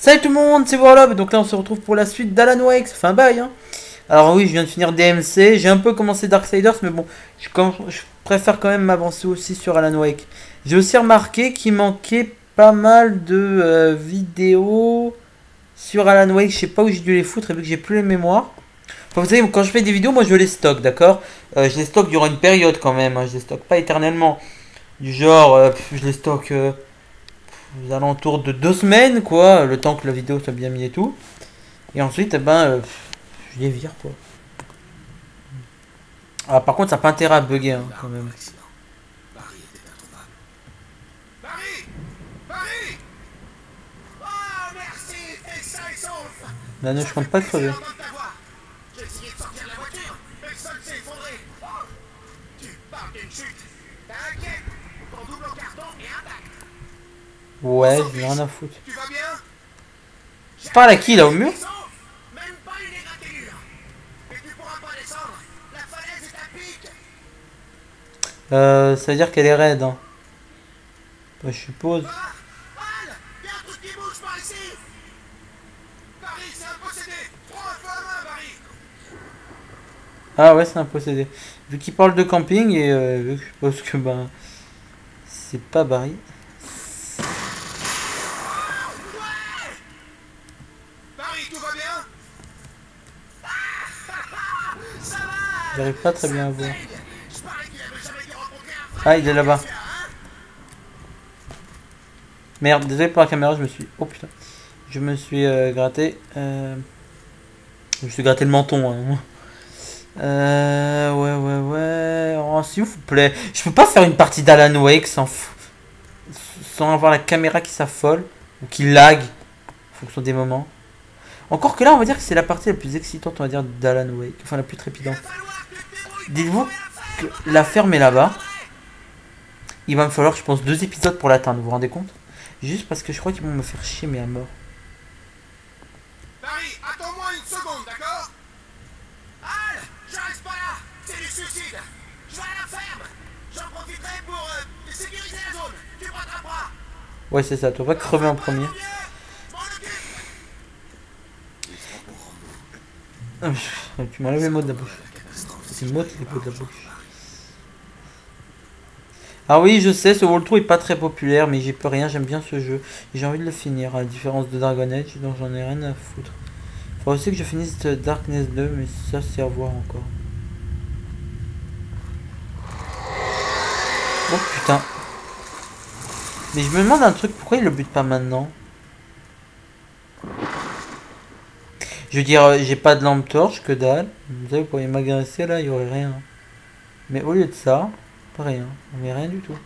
Salut tout le monde, c'est Warlob. Donc là on se retrouve pour la suite d'Alan Wake, ça fait un bail hein. Alors oui, je viens de finir DMC, j'ai un peu commencé Darksiders, mais bon, je préfère quand même m'avancer aussi sur Alan Wake. J'ai aussi remarqué qu'il manquait pas mal de vidéos sur Alan Wake, je sais pas où j'ai dû les foutre, et vu que j'ai plus les mémoires. Enfin, vous savez, quand je fais des vidéos, moi je les stocke, d'accord. Je les stocke durant une période quand même, hein. Je les stocke pas éternellement. Du genre, je les stocke aux alentours de 2 semaines, quoi, le temps que la vidéo soit bien mise et tout. Et ensuite, je les vire, quoi. Ah, par contre, ça n'a pas intérêt à bugger, hein, quand même. Là, non, je compte pas crever. Ouais, j'ai rien à foutre. Je parle à qui, là, au mur? Ça veut dire qu'elle est raide, hein. Bah, je suppose. Ah ouais, c'est un possédé. Vu qu'il parle de camping et vu que je suppose que ben c'est pas Barry. J'arrive pas très bien à voir. Ah, il est là-bas. Merde, désolé pour la caméra, je me suis... Oh putain. Je me suis gratté. Je me suis gratté le menton. Hein. Ouais. Oh, s'il vous plaît. Je peux pas faire une partie d'Alan Wake sans avoir la caméra qui s'affole. Ou qui lag. En fonction des moments. Encore que là, on va dire que c'est la partie la plus excitante, on va dire, d'Alan Wake. Enfin, la plus trépidante. Dites-vous que la ferme est là-bas. Il va me falloir, je pense, 2 épisodes pour l'atteindre. Vous vous rendez compte? Juste parce que je crois qu'ils vont me faire chier, mais à mort. Barry, attends-moi une seconde, d'accord? Al, j'arrive pas là. C'est du suicide. Je vais à la ferme. J'en profiterai pour sécuriser la zone. Tu me rattraperas. Ouais, c'est ça. Tu vas crever en premier. Tu m'enlèves les mots de la bouche. C'est le mot qui est de la bouche. Ah oui, je sais, ce World Tour est pas très populaire, mais j'y peux rien, j'aime bien ce jeu. J'ai envie de le finir, à la différence de Dragon Age, donc j'en ai rien à foutre. Faudrait aussi que je finisse Darkness 2, mais ça c'est à voir encore. Oh putain. Mais je me demande un truc, pourquoi il le bute pas maintenant? Je veux dire, j'ai pas de lampe torche, que dalle. Vous savez, vous pourriez m'agresser là, il y aurait rien. Mais au lieu de ça, pas rien. Mais rien du tout.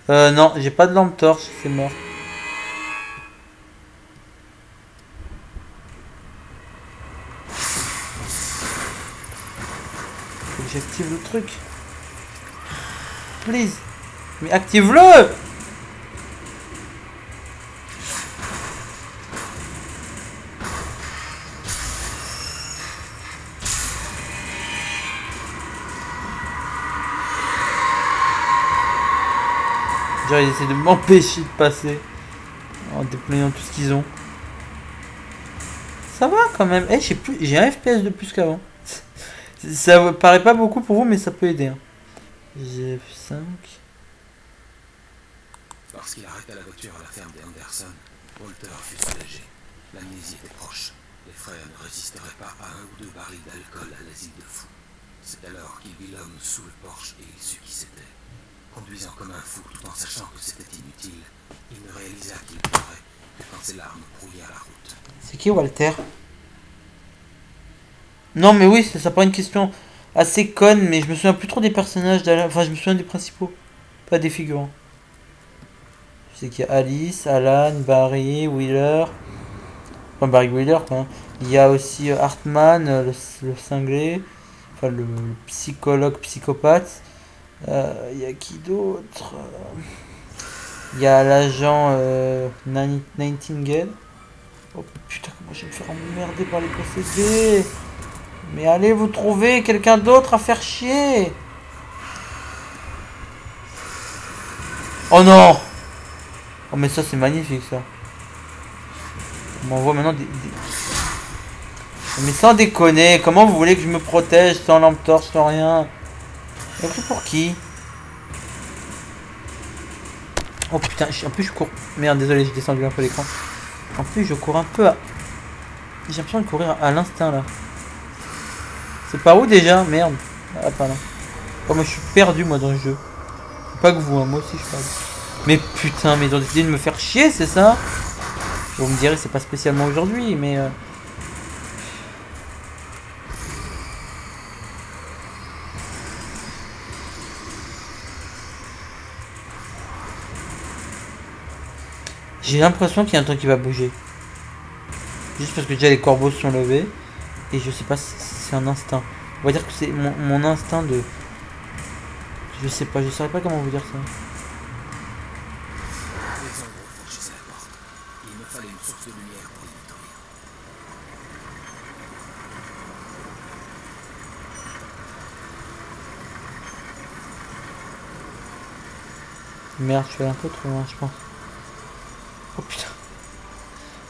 Non, j'ai pas de lampe torche, c'est mort. Faut que j'active le truc. Please. Mais active-le! Genre ils essaient de m'empêcher de passer en déployant tout ce qu'ils ont. Ça va quand même. Eh, j'ai un FPS de plus qu'avant. Ça paraît pas beaucoup pour vous, mais ça peut aider. Hein. J'ai F5. Lorsqu'il arrêta la voiture à la ferme des Anderson, Walter fut soulagé. L'amnésie était proche. Les frères ne résisteraient pas à 1 ou 2 barils d'alcool à l'asile de fous. C'est alors qu'il vit l'homme sous le porche et il sut qui c'était. Conduisant comme un fou tout en sachant que c'était inutile, il ne réalisa qu'il pleurait que quand ses larmes brouillèrent la route. C'est qui Walter? Non mais oui, ça paraît une question assez conne, mais je me souviens plus trop des personnages d'Alan. Enfin, je me souviens des principaux, pas des figurants. Je sais qu'il y a Alice, Alan, Barry, Wheeler. Enfin, Barry Wheeler, quoi. Hein. Il y a aussi Hartman, le cinglé. Enfin, le psychologue psychopathe. Il y a qui d'autre? Il y a l'agent Nightingale. Oh putain, comment je vais me faire emmerder par les possédés. Mais allez vous trouver quelqu'un d'autre à faire chier. Oh non! Oh mais ça c'est magnifique ça. On m'envoie maintenant des... Mais sans déconner, comment vous voulez que je me protège sans lampe torche, sans rien? Et pris pour qui? Oh putain, en plus je cours... Merde, désolé, j'ai descendu un peu l'écran. En plus je cours un peu à... J'ai l'impression de courir à l'instinct là. C'est par où déjà? Merde. Ah pas là. Oh moi je suis perdu moi dans le jeu. Pas que vous, hein, moi aussi je suis perdu. Mais putain, mais ils ont décidé de me faire chier, c'est ça? Vous me direz c'est pas spécialement aujourd'hui, mais... J'ai l'impression qu'il y a un truc qui va bouger. Juste parce que déjà les corbeaux se sont levés. Et je sais pas si c'est un instinct. On va dire que c'est mon instinct de... Je sais pas, je saurais pas comment vous dire ça. Les ombres franchissaient la porte. Il me fallait une source de lumière pour les détruire. Merde, je suis allé un peu trop loin, je pense. Oh putain.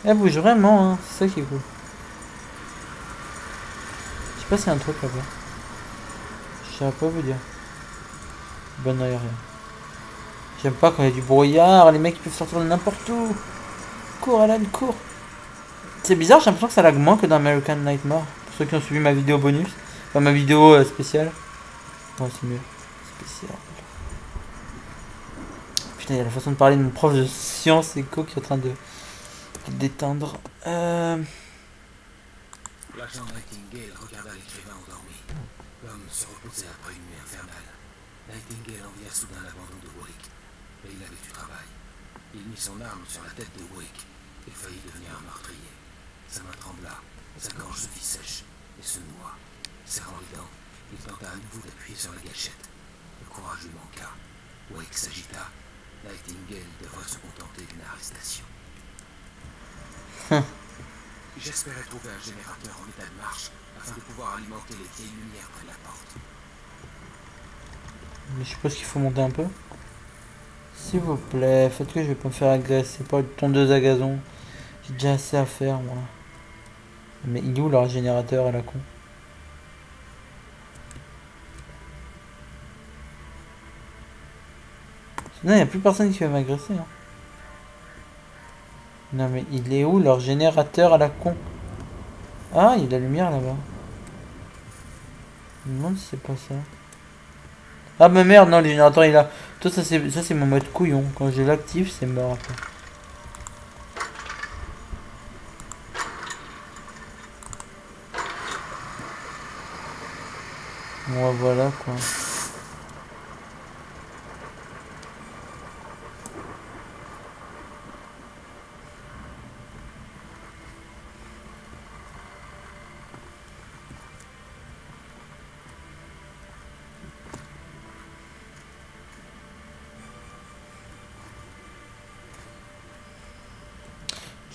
Elle bouge vraiment, hein. C'est ça qui est cool. Je sais pas s'il y a un truc là-bas. Je saurais pas vous dire. Ben non, y'a rien. J'aime pas quand il y a du brouillard, les mecs ils peuvent sortir de n'importe où. Cours Alan, cours. C'est bizarre, j'ai l'impression que ça lag moins que dans American Nightmare. Pour ceux qui ont suivi ma vidéo bonus. Enfin ma vidéo spéciale. Ouais c'est mieux. Spécial. Putain, il y a la façon de parler de mon prof de sciences éco qui est en train de détendre. L'agent Nightingale regarda l'écrivain endormi. L'homme se reposait après une nuit infernale. Nightingale envia soudain l'abandon de Warwick. Mais il avait du travail. Il mit son arme sur la tête de Warwick et faillit devenir un meurtrier. Sa main trembla, sa gorge se fit sèche et se noua. Serrant les dents, il tenta à nouveau d'appuyer sur la gâchette. Le courage lui manqua. Warwick s'agita. Nightingale devrait se contenter d'une arrestation. J'espérais trouver un générateur en état de marche afin de pouvoir alimenter les vieilles lumières près de la porte. Mais je suppose qu'il faut monter un peu. S'il vous plaît, faites que je vais pas me faire agresser par une tondeuse à gazon. J'ai déjà assez à faire moi. Mais il est où leur générateur à la con? Non, il n'y a plus personne qui va m'agresser. Hein. Non mais il est où leur générateur à la con? Ah, il y a de la lumière là-bas. Je me demande si c'est pas ça. Ah mais merde, non, le générateur il est là. Toi ça c'est mon mode couillon. Quand je l'active, c'est mort après. Bon voilà quoi.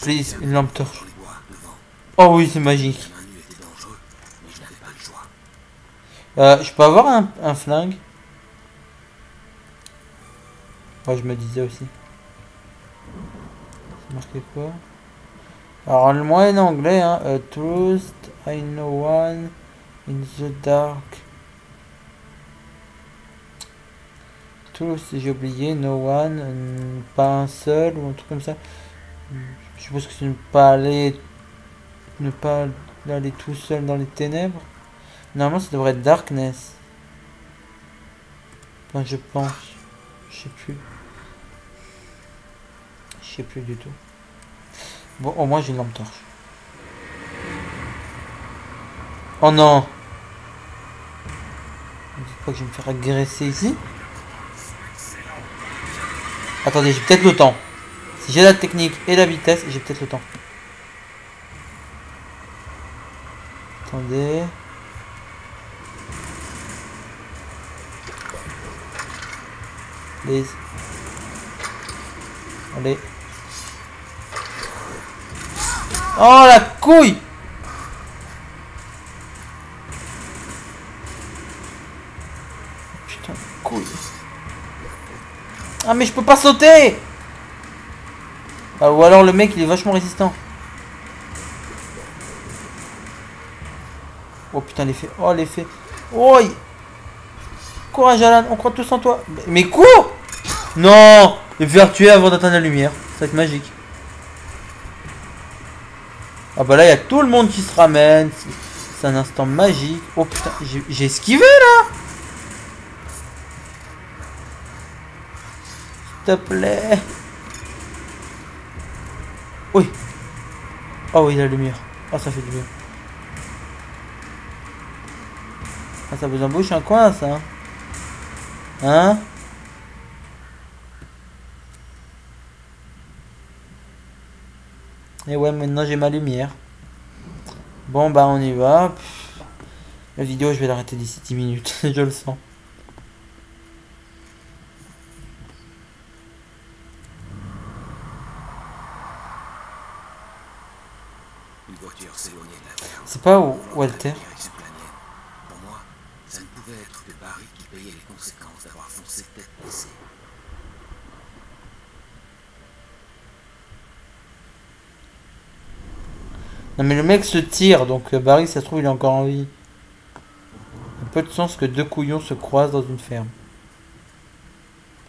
Please, une lampe torche. Oh oui, c'est magique. Je peux avoir un flingue? Ouais, je me disais aussi. C'est marqué quoi? Alors, le moi en anglais, hein. Truth, I know one in the dark. Truth, j'ai oublié, no one, pas un seul ou un truc comme ça. Je suppose que c'est ne pas aller tout seul dans les ténèbres. Normalement ça devrait être darkness. Enfin je pense. Je sais plus. Je sais plus du tout. Bon au moins j'ai une lampe torche. Oh non. Dites pas que je vais me faire agresser ici. Attendez, j'ai peut-être le temps. Si j'ai la technique et la vitesse, j'ai peut-être le temps. Attendez. Please. Allez. Oh la couille! Putain, couille. Ah mais je peux pas sauter. Ah, ou alors le mec il est vachement résistant. Oh putain l'effet. Oh l'effet. Oh courage Alan, on croit tous en toi. Mais cours. Non. Et faire tuer avant d'atteindre la lumière. Ça va être magique. Ah bah là il y a tout le monde qui se ramène. C'est un instant magique. Oh putain, j'ai esquivé là. S'il te plaît. Oui. Oh oui, la lumière. Oh, ça fait du bien. Ah, ça vous embouche un coin, ça. Hein? Et ouais, maintenant j'ai ma lumière. Bon, bah, on y va. La vidéo, je vais l'arrêter d'ici 10 minutes. Je le sens. Une voiture s'éloignait de la ferme. C'est pas Walter. Direction planienne. Pour moi, ça ne pouvait être que Barry qui payait les conséquences d'avoir foncé tête baissée. Non mais le mec se tire, donc Barry, ça se trouve, il est encore en vie. Il y a peu de chance que deux couillons se croisent dans une ferme.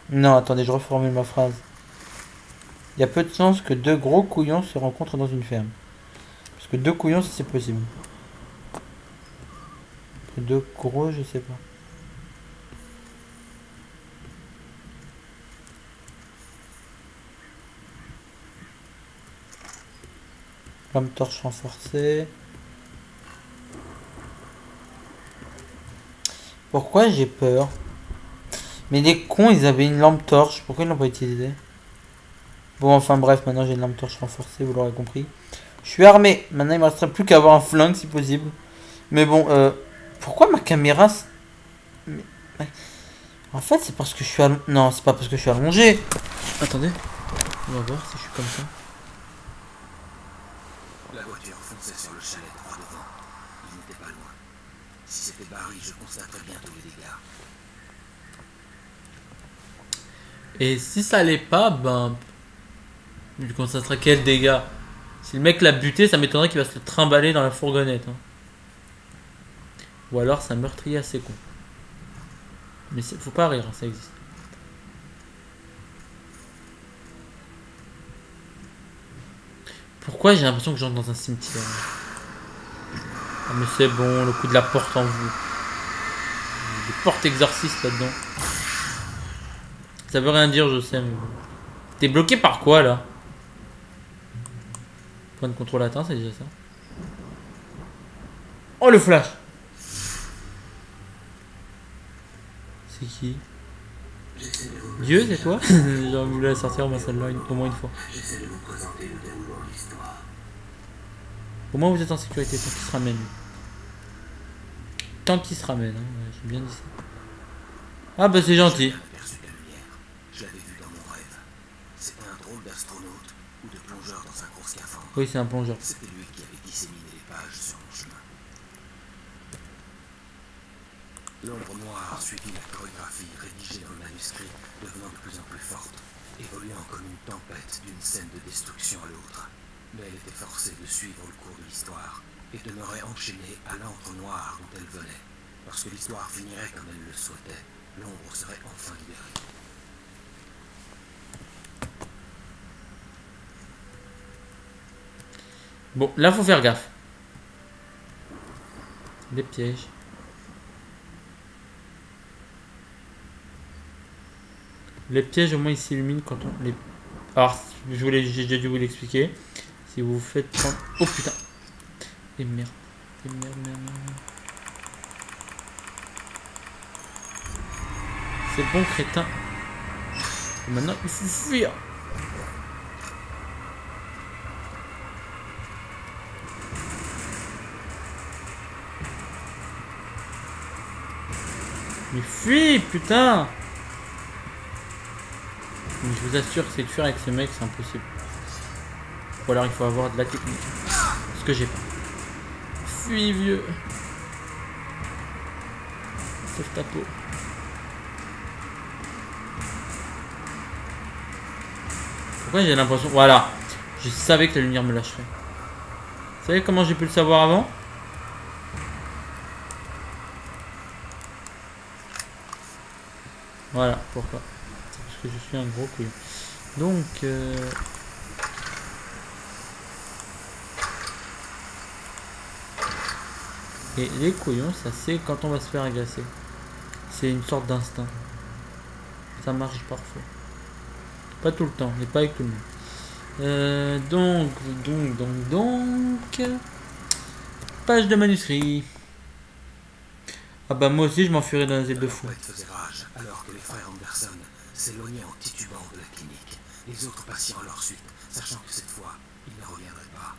Non, attendez, je reformule ma phrase. Il y a peu de chance que deux gros couillons se rencontrent dans une ferme. Parce que deux couillons, c'est possible. Deux gros, je sais pas. Lampe torche renforcée. Pourquoi j'ai peur? Mais les cons, ils avaient une lampe torche. Pourquoi ils l'ont pas utilisée? Bon, enfin bref, maintenant j'ai une lampe torche renforcée, vous l'aurez compris. Je suis armé. Maintenant, il me resterait plus qu'à avoir un flingue si possible. Mais bon, pourquoi ma caméra... Mais... En fait, c'est parce que je suis allongé. Non, c'est pas parce que je suis allongé. Attendez. On va voir si je suis comme ça. La voiture fonçait sur le chalet droit devant. Il n'était pas loin. Si c'était Barry, je constaterais bientôt les dégâts. Et si ça allait pas, ben... Je constaterais quel dégâts. Si le mec l'a buté, ça m'étonnerait qu'il va se trimballer dans la fourgonnette. Hein. Ou alors c'est un meurtrier assez con. Mais faut pas rire, hein, ça existe. Pourquoi j'ai l'impression que j'entre dans un cimetière? Ah mais c'est bon, le coup de la porte en vous. Des portes exorcistes là-dedans. Ça veut rien dire, je sais, mais bon. T'es bloqué par quoi là? Point de contrôle atteint, c'est déjà ça. Oh le flash! C'est qui? Dieu, c'est toi? J'aurais voulu la sortir ma celle-là au moins une fois. J'essaie de vous présenter le déroulement de l'histoire. Au moins vous êtes en sécurité tant qu'il se ramène. Tant qu'il se ramène, hein. Ouais, j'ai bien dit ça. Ah bah c'est gentil. Je l'avais vu dans mon rêve. C'était un drôle d'astronaute ou de plongeur dans un gros scaphandre. Oui, c'est un plongeur. C'était lui qui avait disséminé les pages sur mon chemin. L'ombre noire suivit la chorégraphie rédigée dans le manuscrit, devenant de plus en plus forte, évoluant comme une tempête d'une scène de destruction à l'autre. Mais elle était forcée de suivre le cours de l'histoire et demeurait enchaînée à l'encre noire dont elle venait. Lorsque l'histoire finirait comme elle le souhaitait, l'ombre serait enfin libérée. Bon, là faut faire gaffe. Des pièges. Les pièges au moins ils s'illuminent quand on les... Alors, j'ai déjà dû vous l'expliquer. Si vous faites prendre... Oh putain. Et merde. Et merde. C'est bon crétin. Et maintenant il faut fuir. Mais fuis, putain! Mais je vous assure que c'est de fuir avec ce mec, c'est impossible. Ou alors il faut avoir de la technique. Ce que j'ai pas. Fuis, vieux. Sauve ta peau. Pourquoi j'ai l'impression... Voilà. Je savais que la lumière me lâcherait. Vous savez comment j'ai pu le savoir avant? Voilà, pourquoi? C'est parce que je suis un gros couillon. Donc... Et les couillons, ça c'est quand on va se faire agresser. C'est une sorte d'instinct. Ça marche parfois. Pas tout le temps, mais pas avec tout le monde. Donc... Page de manuscrit. Ah bah moi aussi je m'enfuirais dans les ailes de fou. La tempête faisait rage alors que les frères Anderson s'éloignaient en titubant de la clinique. Les autres patients à leur suite, sachant que cette fois, ils ne reviendraient pas.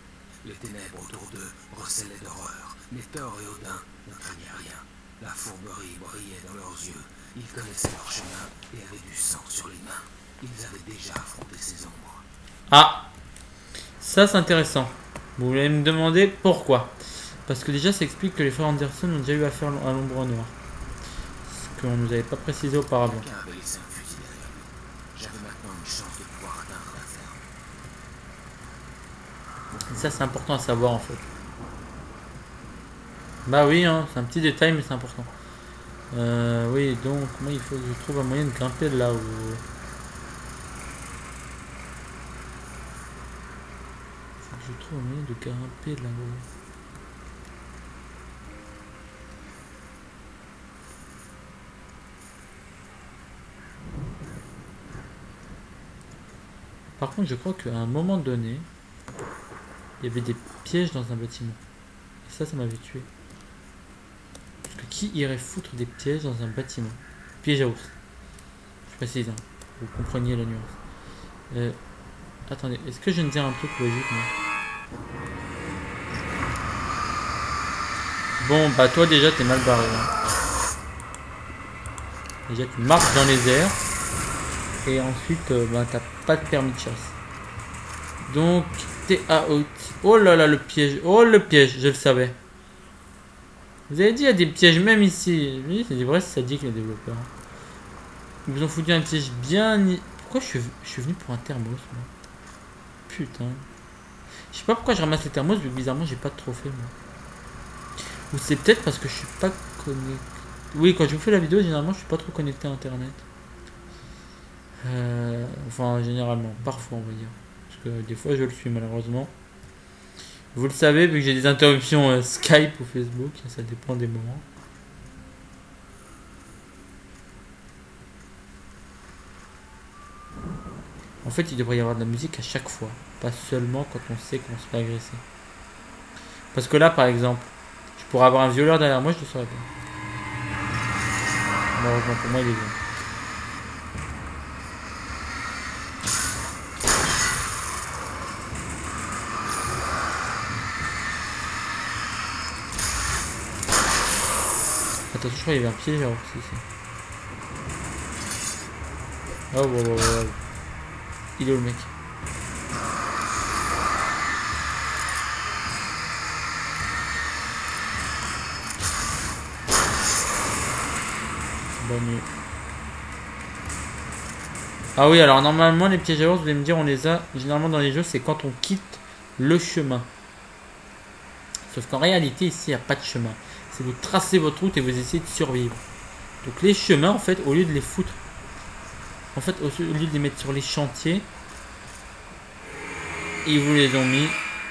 Les ténèbres autour d'eux recelaient d'horreur, mais Thor et Odin ne craignaient rien. La fourberie brillait dans leurs yeux. Ils connaissaient leur chemin et avaient du sang sur les mains. Ils avaient déjà affronté ces ombres. Ah, ça c'est intéressant. Vous voulez me demander pourquoi? Parce que déjà ça explique que les frères Anderson ont déjà eu affaire à l'ombre noire. Ce qu'on nous avait pas précisé auparavant. Quelqu'un avait laissé un fusil derrière lui. J'avais maintenant une chance de pouvoir atteindre la ferme. Ça c'est important à savoir en fait. Bah oui, hein, c'est un petit détail mais c'est important. Oui, donc moi il faut que je trouve un moyen de grimper de là-haut. Je trouve un moyen de grimper de là-haut. Par contre, je crois qu'à un moment donné, il y avait des pièges dans un bâtiment. Et ça m'avait tué. Parce que qui irait foutre des pièges dans un bâtiment? Piège à ours. Je précise, hein. Vous compreniez la nuance. Attendez, est-ce que je viens de dire un truc logique, moi? Bon, bah toi déjà, t'es mal barré. Hein. Déjà, tu marches dans les airs. Et ensuite, bah, t'as pas de permis de chasse. Donc, t'es out. Oh là là, le piège. Oh, le piège, je le savais. Vous avez dit, il y a des pièges même ici. Oui, c'est vrai, c'est sadique les développeurs. Ils vous ont foutu un piège bien... Pourquoi je suis venu pour un thermos, moi? Putain. Je sais pas pourquoi je ramasse les thermos, mais bizarrement, j'ai pas de trophée, moi. Ou c'est peut-être parce que je suis pas connecté. Oui, quand je vous fais la vidéo, généralement, je suis pas trop connecté à Internet. Enfin, généralement, parfois, on va dire. Parce que des fois, je le suis, malheureusement. Vous le savez, vu que j'ai des interruptions Skype ou Facebook, ça dépend des moments. En fait, il devrait y avoir de la musique à chaque fois. Pas seulement quand on sait qu'on se fait agresser. Parce que là, par exemple, je pourrais avoir un violeur derrière moi, je le saurais pas. Malheureusement, pour moi, il est bon. Attends, je crois qu'il y avait un piège là aussi. Oh, wow. Il est où le mec? Bonne nuit. Ah oui, alors normalement les pièges à ours, vous allez me dire, on les a généralement dans les jeux, c'est quand on quitte le chemin. Sauf qu'en réalité, ici, il n'y a pas de chemin. C'est vous tracez votre route et vous essayez de survivre. Donc les chemins, en fait, au lieu de les foutre, en fait, au lieu de les mettre sur les chantiers, ils vous les ont mis,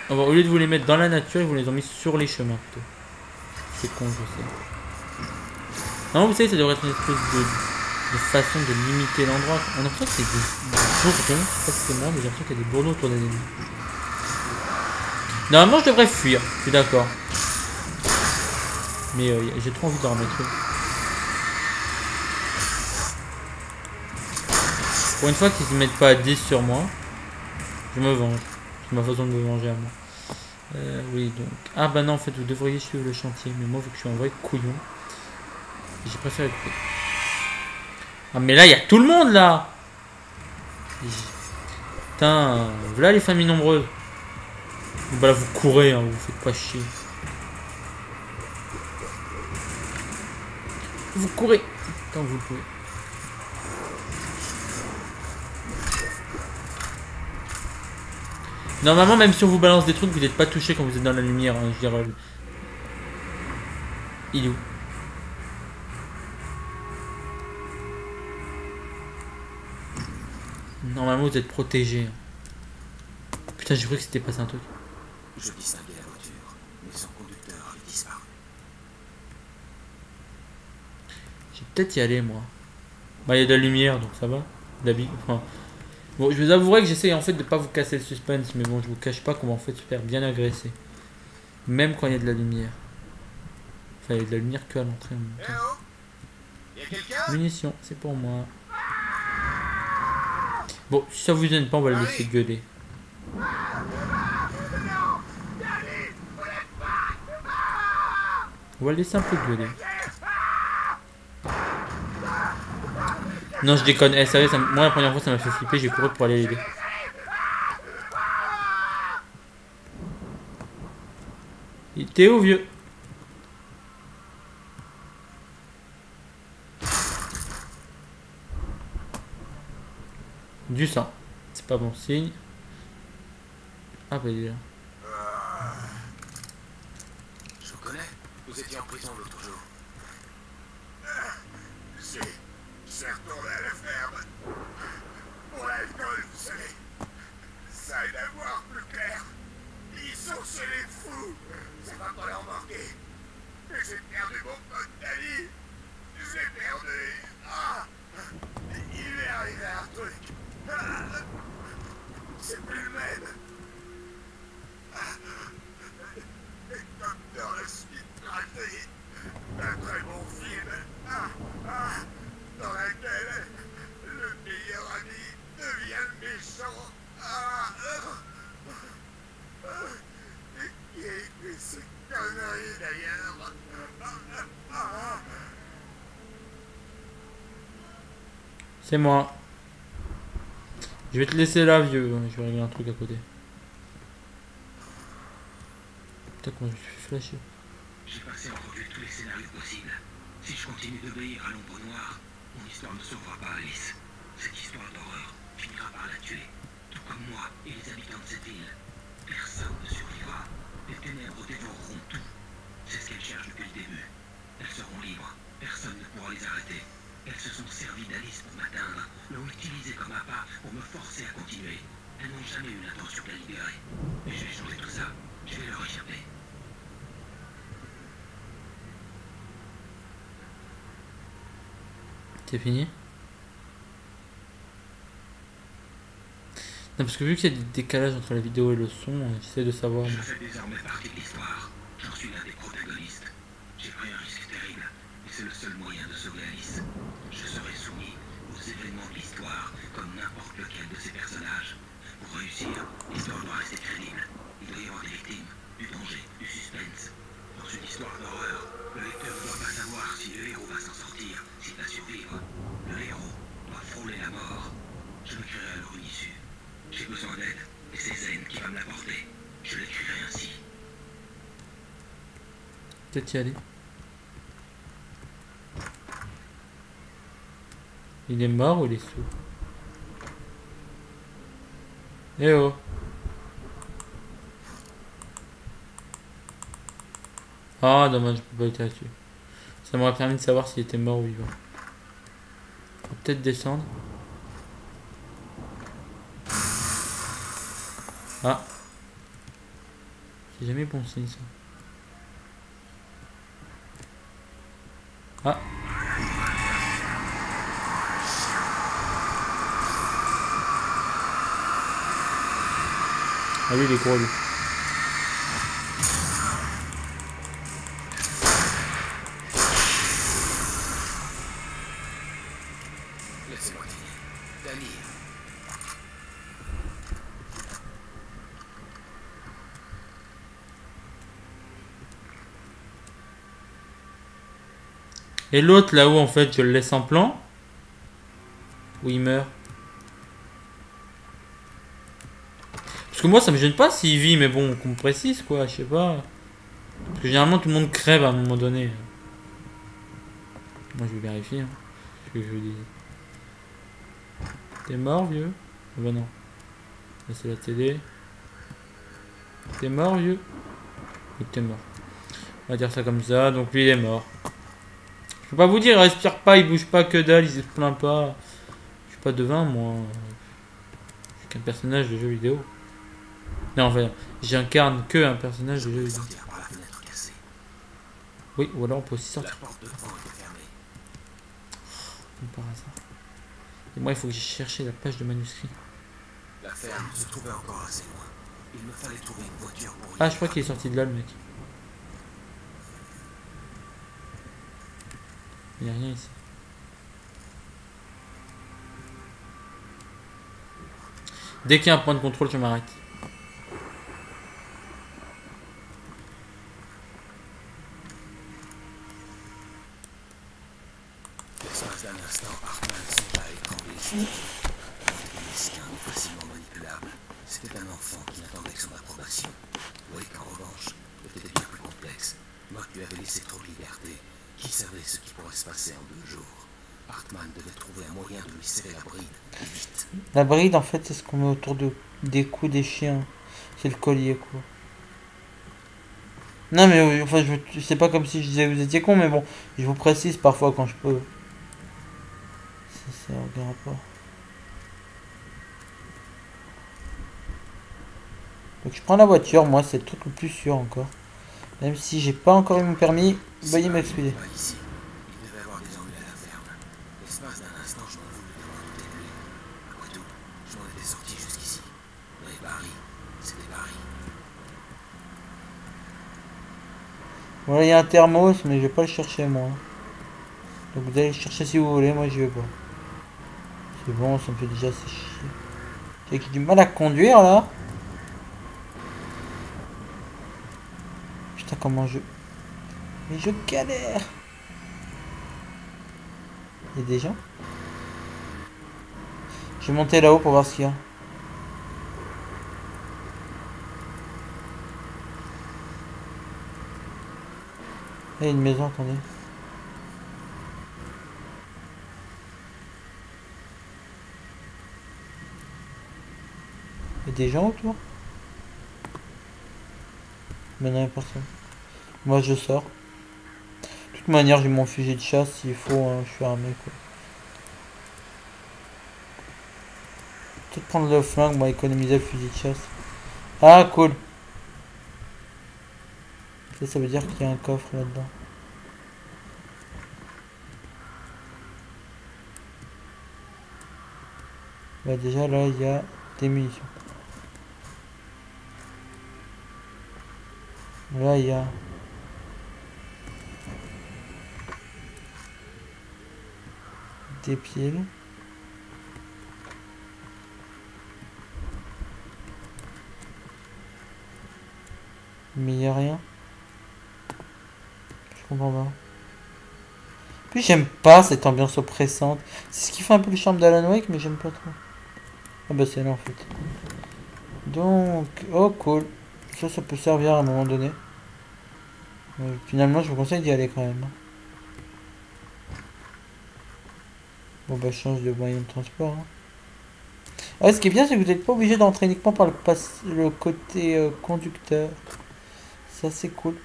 au lieu de vous les mettre dans la nature, ils vous les ont mis sur les chemins plutôt. C'est con, je sais. Non, vous savez, ça devrait être une espèce de façon de limiter l'endroit. On a l'impression que c'est des bourdons, je sais pas si c'est moi, mais j'ai l'impression qu'il y a des bourdons autour des ennemis. Normalement, je devrais fuir, je suis d'accord. Mais j'ai trop envie d'en remettre une. Pour une fois qu'ils ne mettent pas à 10 sur moi, je me venge. C'est ma façon de me venger à moi. Oui, donc... Ah bah non, en fait, vous devriez suivre le chantier. Mais moi, vu que je suis un vrai couillon, j'ai préféré couper. Ah mais là, il y a tout le monde, là. Putain, voilà les familles nombreuses. Bah là, vous courez, hein, vous faites pas chier. Vous courez quand vous le pouvez. Normalement, même si on vous balance des trucs, vous n'êtes pas touché quand vous êtes dans la lumière. Hein, je dirais. Il est où? Normalement, vous êtes protégé. Putain, j'ai cru que c'était passé un truc. Je distinguais la voiture, mais son conducteur avait disparu. Je vais peut-être y aller, moi. Bah, il y a de la lumière, donc ça va. Enfin, bon, je vous avouerai que j'essaye en fait de pas vous casser le suspense, mais bon, je vous cache pas qu'on va en fait se faire bien agresser. Même quand il y a de la lumière. Enfin, il y a de la lumière que à l'entrée en même temps. Y'a quelqu'un? Munitions, c'est pour moi. Bon, si ça vous gêne pas, on va le laisser gueuler. On va le laisser un peu gueuler. Non, je déconne. Eh, sérieux, moi la première fois ça m'a fait flipper, j'ai couru pour aller l'aider. T'es où, vieux? Du sang. C'est pas bon signe. Ah bah il est là. Je vous connais. Vous étiez en prison l'autre jour. J'ai retourné à la ferme. Pour l'alcool, vous savez. Ça aide à voir plus clair. Ils sont chez les fous. Ça va pas leur manquer. Mais j'ai perdu mon pote Dali. J'ai perdu. Ah. Il est arrivé un truc. Ah. C'est plus le même. Et comme dans la suite ratée, un très bon film. Dans laquelle le meilleur ami devient le méchant. Et qui a écrit ces conneries d'ailleurs? C'est moi. Je vais te laisser là, vieux. Je vais régler un truc à côté. Putain, comment je me suis fait flasher. J'ai passé en revue tous les scénarios possibles. Si je continue d'obéir à l'ombre noire, mon histoire ne sauvera pas Alice. Cette histoire d'horreur finira par la tuer. Tout comme moi et les habitants de cette ville. Personne ne survivra. Les ténèbres dévoreront tout. C'est ce qu'elles cherchent depuis le début. Elles seront libres. Personne ne pourra les arrêter. Elles se sont servies d'Alice pour m'atteindre, l'ont utilisée comme appât pour me forcer à continuer. Elles n'ont jamais eu l'intention de la libérer. Mais je vais changer tout ça. Je vais leur échapper. C'est fini? Non, parce que vu qu'il y a des décalages entre la vidéo et le son, j'essaie de savoir. Je fais désormais partie de l'histoire. J'en suis l'un des protagonistes. J'ai pris un risque terrible, et c'est le seul moyen de sauver Alice. Je serai soumis aux événements de l'histoire, comme n'importe lequel de ces personnages. Pour réussir, l'histoire doit rester crédible. Il doit y avoir des victimes, du danger, du suspense. Dans une histoire d'horreur, le lecteur ne doit pas savoir si le héros va s'en sortir, s'il va survivre. Le héros doit frôler la mort. Je m'écrirai alors une issue. J'ai besoin d'aide, et c'est Zen qui va me l'apporter. Je l'écrirai ainsi. Peut-être y aller. Il est mort ou il est sous? Eh oh! Ah, dommage, je peux pas être là-dessus. Ça m'aurait permis de savoir s'il était mort ou vivant. On va peut-être descendre. Ah! C'est jamais bon signe ça. Ah! Ah oui, il est gros lui. Laissez-moi dire. Dani. Et l'autre là-haut, en fait, je le laisse en plan. Ou il meurt. Parce que moi, ça me gêne pas s'il vit, mais bon, qu'on me précise, quoi, je sais pas. Parce que généralement, tout le monde crève à un moment donné. Moi, je vais vérifier. Hein, ce que je dis. T'es mort, vieux? Ah bah non. Là, c'est la télé. T'es mort, vieux? Oui, t'es mort. On va dire ça comme ça. Donc lui, il est mort. Je peux pas vous dire, il respire pas, il bouge pas, que dalle, il se plaint pas. Je suis pas devin, moi. Je suis qu'un personnage de jeu vidéo. Non, enfin, j'incarne que un personnage de jeu vidéo. Sortir par la fenêtre cassée. Oui, ou alors on peut aussi sortir La porte de devant était fermée. par hasard. Et moi, il faut que j'aille chercher la page de manuscrit. La ferme se trouvait encore assez loin. Il me fallait trouver une voiture pour y Ah, je crois qu'il est sorti de là, le mec. Il n'y a rien ici. Dès qu'il y a un point de contrôle, je m'arrête. L'espace d'un instant, Hartman songea à étrangler Steve. Il était mesquin et facilement manipulable. C'était un enfant qui n'attendait que son approbation. Wake, en revanche, était bien plus complexe. Mott lui avait laissé trop de liberté. Qui savait ce qui pourrait se passer en 2 jours? Hartman devait trouver un moyen de lui serrer la bride, et vite. La bride, en fait, c'est ce qu'on met autour des coups des chiens. C'est le collier, quoi. Non, mais enfin, c'est pas comme si je disais que vous étiez con, mais bon, je vous précise parfois quand je peux. Ça regarde pas. Donc je prends la voiture, moi, c'est le truc le plus sûr encore. Même si j'ai pas encore eu mon permis, veuillez m'excuser. Pas ici. Il devait avoir des ennuis à la ferme. L'espace d'un instant, je m'en voulais d'avoir douté de lui. Après tout, je m'en étais sorti jusqu'ici. Mais Barry, c'était Barry. Voilà, il y a un thermos, mais je vais pas le chercher, moi. Donc vous allez le chercher si vous voulez, moi je vais pas. C'est bon, ça me fait déjà assez chier. J'ai du mal à conduire, là. Putain, comment je... Mais je galère. Il y a des gens? Je vais monter là-haut pour voir ce qu'il y a. Il y a une maison, attendez. Il y a des gens autour? Mais non, il n'y a personne. Moi, je sors. De toute manière, j'ai mon fusil de chasse s'il faut, hein, je suis armé, quoi. Peut-être prendre le flingue, moi, économiser le fusil de chasse. Ah, cool. Ça veut dire qu'il y a un coffre là-dedans. Bah déjà là il y a des munitions. Là il y a des piles. Mais il y a rien. Je comprends pas. Puis j'aime pas cette ambiance oppressante. C'est ce qui fait un peu le charme d'Alan Wake, mais j'aime pas trop. Ah bah c'est là en fait. Donc, oh cool. Ça peut servir à un moment donné. Finalement, je vous conseille d'y aller quand même. Bon bah je change de moyen de transport. Hein. Ah, ce qui est bien, c'est que vous n'êtes pas obligé d'entrer uniquement par le côté conducteur. Ça c'est cool.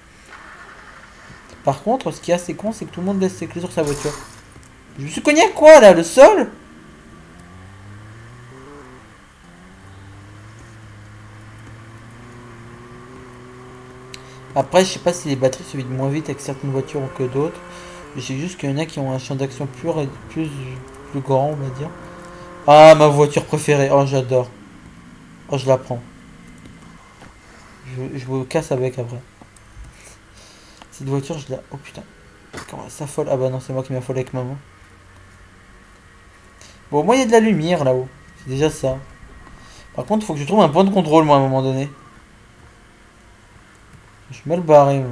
Par contre, ce qui est assez con, c'est que tout le monde laisse ses clés sur sa voiture. Je me suis cogné à quoi là? Le sol? Après, je sais pas si les batteries se vident moins vite avec certaines voitures que d'autres. Je sais juste qu'il y en a qui ont un champ d'action plus grand, on va dire. Ah, ma voiture préférée. Oh, j'adore. Oh, je la prends. Je vous casse avec après. Cette voiture, je la... Oh putain. Comment elle s'affole? Ah bah non, c'est moi qui m'affole avec maman. Bon, au moins il y a de la lumière là-haut. C'est déjà ça. Par contre, il faut que je trouve un point de contrôle, moi, à un moment donné. Je suis mal barré, moi.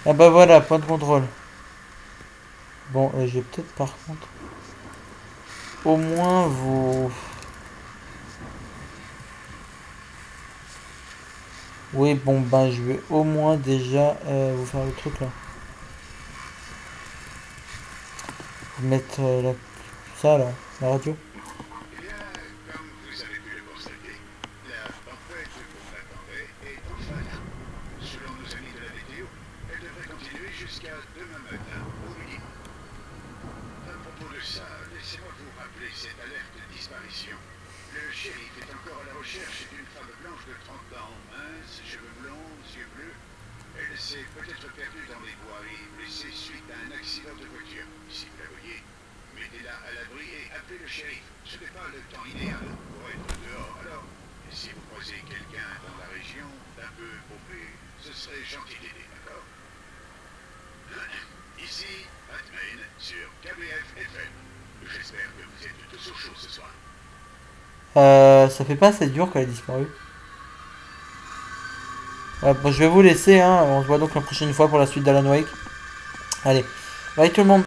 Ah bah voilà, point de contrôle. Bon, je vais peut-être par contre... Au moins vous... Oui, bon, ben, je vais au moins déjà vous faire le truc là. Mettre ça là, la radio. Eh bien, comme vous avez pu le constater, la tempête qu'on attendait est enfin là. Selon nos amis de la météo, elle devrait continuer jusqu'à demain matin, au minimum. À propos de ça, laissez-moi vous rappeler cette alerte de disparition. Le shérif est encore à la recherche d'une femme blanche de 30 ans, mince, cheveux blonds, yeux bleus. Elle s'est peut-être perdue dans les bois et blessée suite à un accident de voiture. Si vous la voyez, mettez-la à l'abri et appelez le shérif. Ce n'est pas le temps idéal pour être dehors. Alors, si vous croisez quelqu'un dans la région d'un peu paumé, ce serait gentil d'aider, d'accord? Ici, Batman sur KBF FM. J'espère que vous êtes tous au chaud ce soir. Ça fait pas assez dur qu'elle ait disparu. Bon, je vais vous laisser, hein. On se voit donc la prochaine fois pour la suite d'Alan Wake. Allez, bye tout le monde.